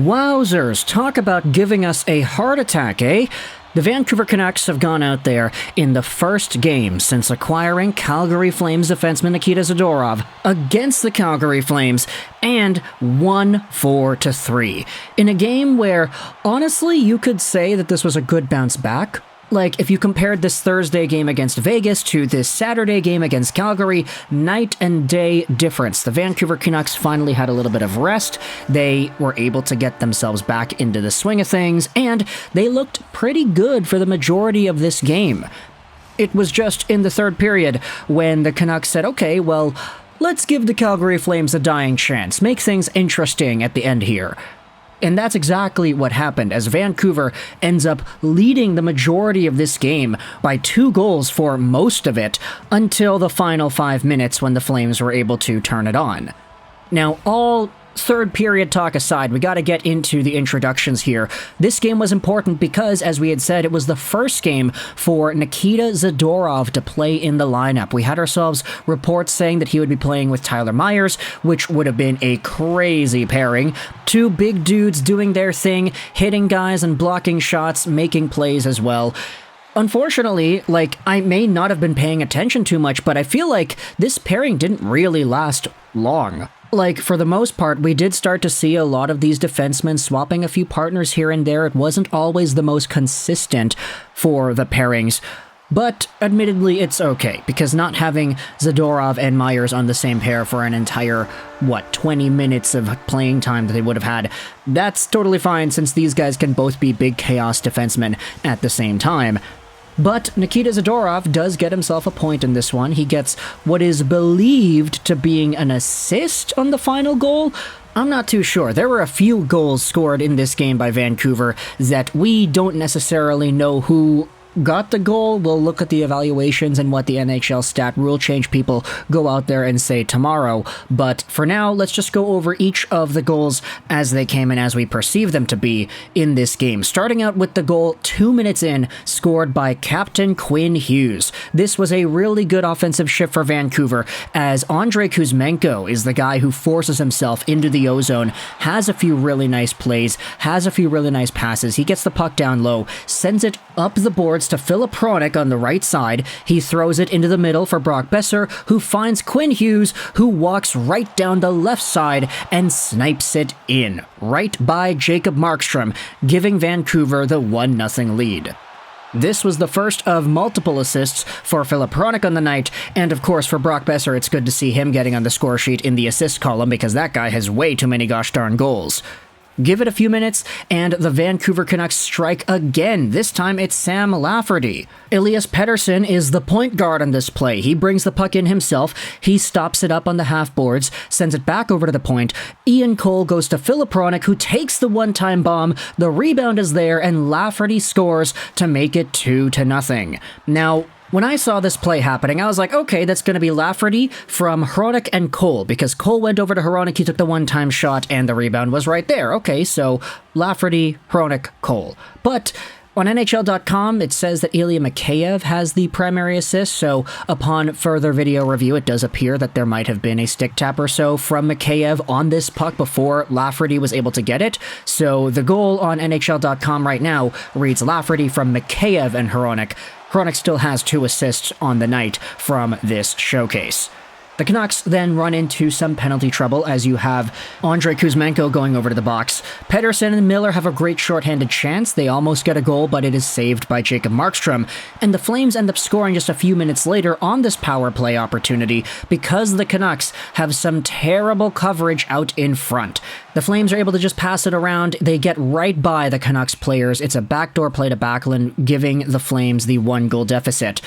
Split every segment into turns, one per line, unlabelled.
Wowzers, talk about giving us a heart attack, eh? The Vancouver Canucks have gone out there in the first game since acquiring Calgary Flames defenseman Nikita Zadorov against the Calgary Flames and won 4-3. In a game where, honestly, you could say that this was a good bounce back. Like, if you compared this Thursday game against Vegas to this Saturday game against Calgary, night and day difference. The Vancouver Canucks finally had a little bit of rest. They were able to get themselves back into the swing of things, and they looked pretty good for the majority of this game. It was just in the third period when the Canucks said, okay, well, let's give the Calgary Flames a dying chance, make things interesting at the end here. And that's exactly what happened, as Vancouver ends up leading the majority of this game by 2 goals for most of it, until the final 5 minutes when the Flames were able to turn it on. Now, all third period talk aside, we gotta get into the introductions here. This game was important because, as we had said, it was the first game for Nikita Zadorov to play in the lineup. We had ourselves reports saying that he would be playing with Tyler Myers, which would have been a crazy pairing. 2 big dudes doing their thing, hitting guys and blocking shots, making plays as well. Unfortunately, I may not have been paying attention too much, but I feel like this pairing didn't really last long. For the most part, we did start to see a lot of these defensemen swapping a few partners here and there. It wasn't always the most consistent for the pairings, but admittedly, it's okay, because not having Zadorov and Myers on the same pair for an entire, 20 minutes of playing time that they would have had, that's totally fine since these guys can both be big chaos defensemen at the same time. But Nikita Zadorov does get himself a point in this one. He gets what is believed to being an assist on the final goal. I'm not too sure. There were a few goals scored in this game by Vancouver that we don't necessarily know who got the goal. We'll look at the evaluations and what the NHL stat rule change people go out there and say tomorrow. But for now, let's just go over each of the goals as they came and as we perceive them to be in this game. Starting out with the goal 2 minutes in, scored by Captain Quinn Hughes. This was a really good offensive shift for Vancouver, as Andrei Kuzmenko is the guy who forces himself into the O-zone, has a few really nice plays, has a few really nice passes. He gets the puck down low, sends it up the boards to Filip Hronek on the right side. He throws it into the middle for Brock Boeser, who finds Quinn Hughes, who walks right down the left side and snipes it in, right by Jacob Markstrom, giving Vancouver the 1-0 lead. This was the first of multiple assists for Filip Hronek on the night, and of course for Brock Boeser, it's good to see him getting on the score sheet in the assist column because that guy has way too many gosh darn goals. Give it a few minutes, and the Vancouver Canucks strike again. This time it's Sam Lafferty. Elias Pettersson is the point guard on this play. He brings the puck in himself. He stops it up on the half boards, sends it back over to the point. Ian Cole goes to Filip Hronek, who takes the one-time bomb. The rebound is there, and Lafferty scores to make it 2-0. Now, when I saw this play happening, I was like, okay, that's going to be Lafferty from Hronek and Cole, because Cole went over to Hronek, he took the one-time shot, and the rebound was right there. Okay, so Lafferty, Hronek, Cole. But on NHL.com, it says that Ilya Mikheyev has the primary assist, so upon further video review, it does appear that there might have been a stick tap or so from Mikheyev on this puck before Lafferty was able to get it. So the goal on NHL.com right now reads Lafferty from Mikheyev and Hronek. Hronek still has 2 assists on the night from this showcase. The Canucks then run into some penalty trouble as you have Andrei Kuzmenko going over to the box. Pettersson and Miller have a great shorthanded chance. They almost get a goal, but it is saved by Jacob Markstrom. And the Flames end up scoring just a few minutes later on this power play opportunity because the Canucks have some terrible coverage out in front. The Flames are able to just pass it around. They get right by the Canucks players. It's a backdoor play to Backlund, giving the Flames the 1-goal deficit.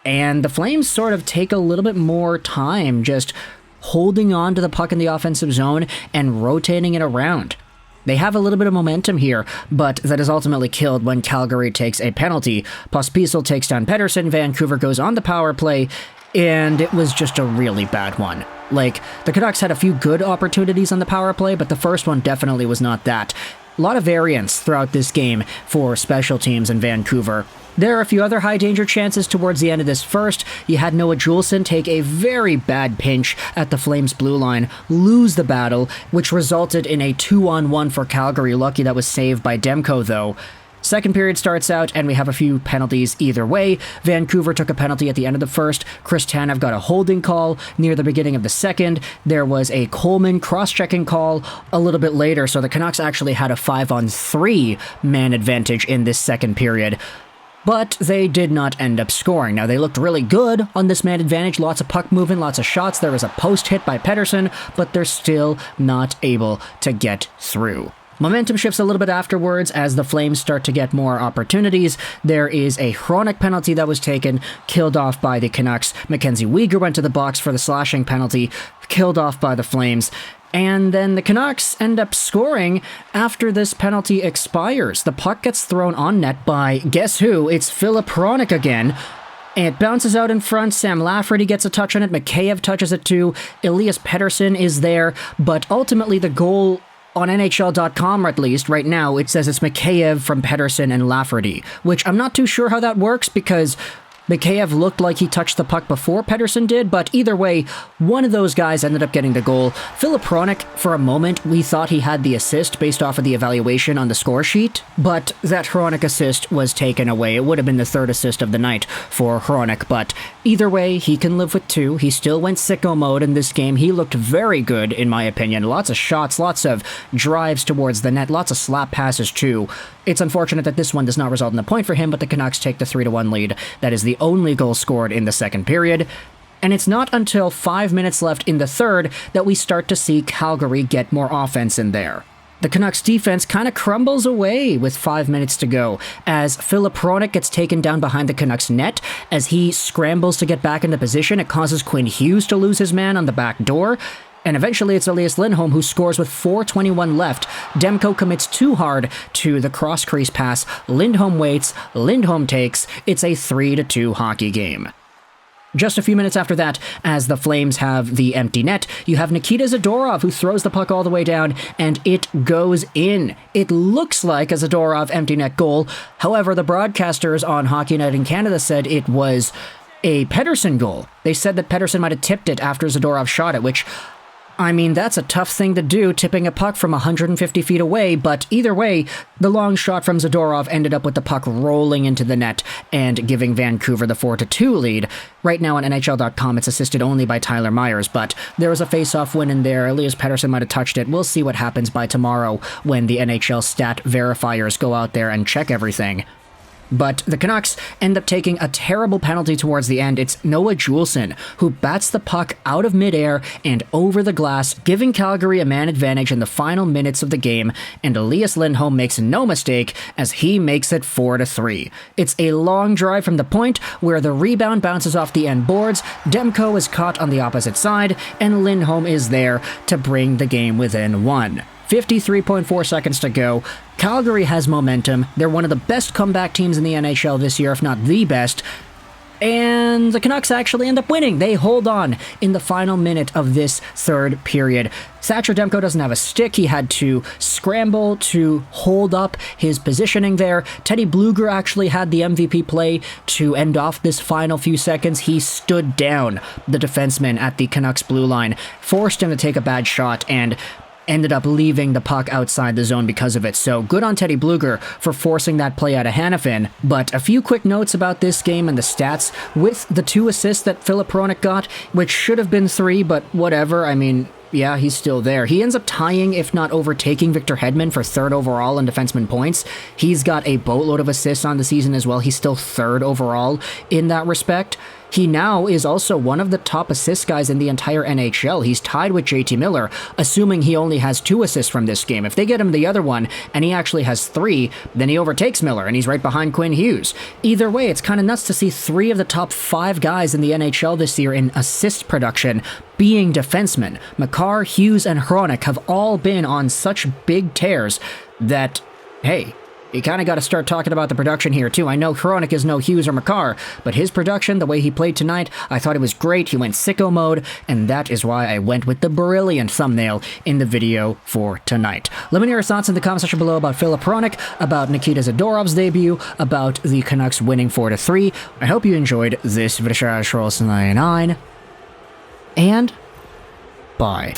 And the Flames sort of take a little bit more time just holding on to the puck in the offensive zone and rotating it around. They have a little bit of momentum here, but that is ultimately killed when Calgary takes a penalty. Pospisil takes down Pettersson, Vancouver goes on the power play, and it was just a really bad one. The Canucks had a few good opportunities on the power play, but the first one definitely was not that. A lot of variance throughout this game for special teams in Vancouver. There are a few other high-danger chances towards the end of this first. You had Noah Juulsen take a very bad pinch at the Flames' blue line, lose the battle, which resulted in a 2-on-1 for Calgary. Lucky that was saved by Demko, though. Second period starts out, and we have a few penalties either way. Vancouver took a penalty at the end of the first. Chris Tanev got a holding call near the beginning of the second. There was a Coleman cross-checking call a little bit later, so the Canucks actually had a 5-on-3 man advantage in this second period. But they did not end up scoring. Now, they looked really good on this man advantage. Lots of puck movement, lots of shots. There was a post hit by Pettersson, but they're still not able to get through. Momentum shifts a little bit afterwards as the Flames start to get more opportunities. There is a Hronek penalty that was taken, killed off by the Canucks. Mackenzie Weegar went to the box for the slashing penalty, killed off by the Flames. And then the Canucks end up scoring after this penalty expires. The puck gets thrown on net by, guess who? It's Filip Hronek again. It bounces out in front. Sam Lafferty gets a touch on it. Mikheyev touches it too. Elias Pettersson is there. But ultimately the goal on NHL.com, at least, right now, it says it's Mikheyev from Pettersson and Lafferty, which I'm not too sure how that works because Mikheyev looked like he touched the puck before Pettersson did, but either way, one of those guys ended up getting the goal. Filip Hronek, for a moment, we thought he had the assist based off of the evaluation on the score sheet, but that Hronek assist was taken away. It would have been the third assist of the night for Hronek, but either way, he can live with two. He still went sicko mode in this game. He looked very good, in my opinion. Lots of shots, lots of drives towards the net, lots of slap passes too. It's unfortunate that this one does not result in a point for him, but the Canucks take the 3-1 lead. That is the only goal scored in the second period. And it's not until 5 minutes left in the third that we start to see Calgary get more offense in there. The Canucks defense kind of crumbles away with 5 minutes to go as Filip Hronek gets taken down behind the Canucks net. As he scrambles to get back into position, it causes Quinn Hughes to lose his man on the back door. And eventually it's Elias Lindholm who scores with 4:21 left. Demko commits too hard to the cross-crease pass. Lindholm waits. Lindholm takes. It's a 3-2 hockey game. Just a few minutes after that, as the Flames have the empty net, you have Nikita Zadorov who throws the puck all the way down, and it goes in. It looks like a Zadorov empty net goal. However, the broadcasters on Hockey Night in Canada said it was a Pettersson goal. They said that Pettersson might have tipped it after Zadorov shot it, which, I mean, that's a tough thing to do, tipping a puck from 150 feet away, but either way, the long shot from Zadorov ended up with the puck rolling into the net and giving Vancouver the 4-2 lead. Right now on NHL.com, it's assisted only by Tyler Myers, but there was a face-off win in there. Elias Pettersson might have touched it. We'll see what happens by tomorrow when the NHL stat verifiers go out there and check everything. But the Canucks end up taking a terrible penalty towards the end. It's Noah Juulsen who bats the puck out of midair and over the glass, giving Calgary a man advantage in the final minutes of the game, and Elias Lindholm makes no mistake as he makes it 4-3. It's a long drive from the point where the rebound bounces off the end boards, Demko is caught on the opposite side, and Lindholm is there to bring the game within one. 53.4 seconds to go. Calgary has momentum. They're one of the best comeback teams in the NHL this year, if not the best. And the Canucks actually end up winning. They hold on in the final minute of this third period. Thatcher Demko doesn't have a stick. He had to scramble to hold up his positioning there. Teddy Blueger actually had the MVP play to end off this final few seconds. He stood down the defenseman at the Canucks blue line, forced him to take a bad shot, and ended up leaving the puck outside the zone because of it. So good on Teddy Blueger for forcing that play out of Hanifin. But a few quick notes about this game and the stats. With the 2 assists that Filip Hronek got, which should have been 3, but whatever, I mean, yeah, he's still there. He ends up tying, if not overtaking, Victor Hedman for 3rd overall in defenseman points. He's got a boatload of assists on the season as well. He's still 3rd overall in that respect. He now is also one of the top assist guys in the entire NHL. He's tied with JT Miller, assuming he only has 2 assists from this game. If they get him the other one, and he actually has 3, then he overtakes Miller, and he's right behind Quinn Hughes. Either way, it's kind of nuts to see 3 of the top 5 guys in the NHL this year in assist production being defensemen. Makar, Hughes, and Hronek have all been on such big tears that, hey, you kind of got to start talking about the production here, too. I know Hronek is no Hughes or Makar, but his production, the way he played tonight, I thought it was great. He went sicko mode, and that is why I went with the brilliant thumbnail in the video for tonight. Let me know your thoughts in the comment section below about Filip Hronek, about Nikita Zadorov's debut, about the Canucks winning 4-3. I hope you enjoyed this video, and bye.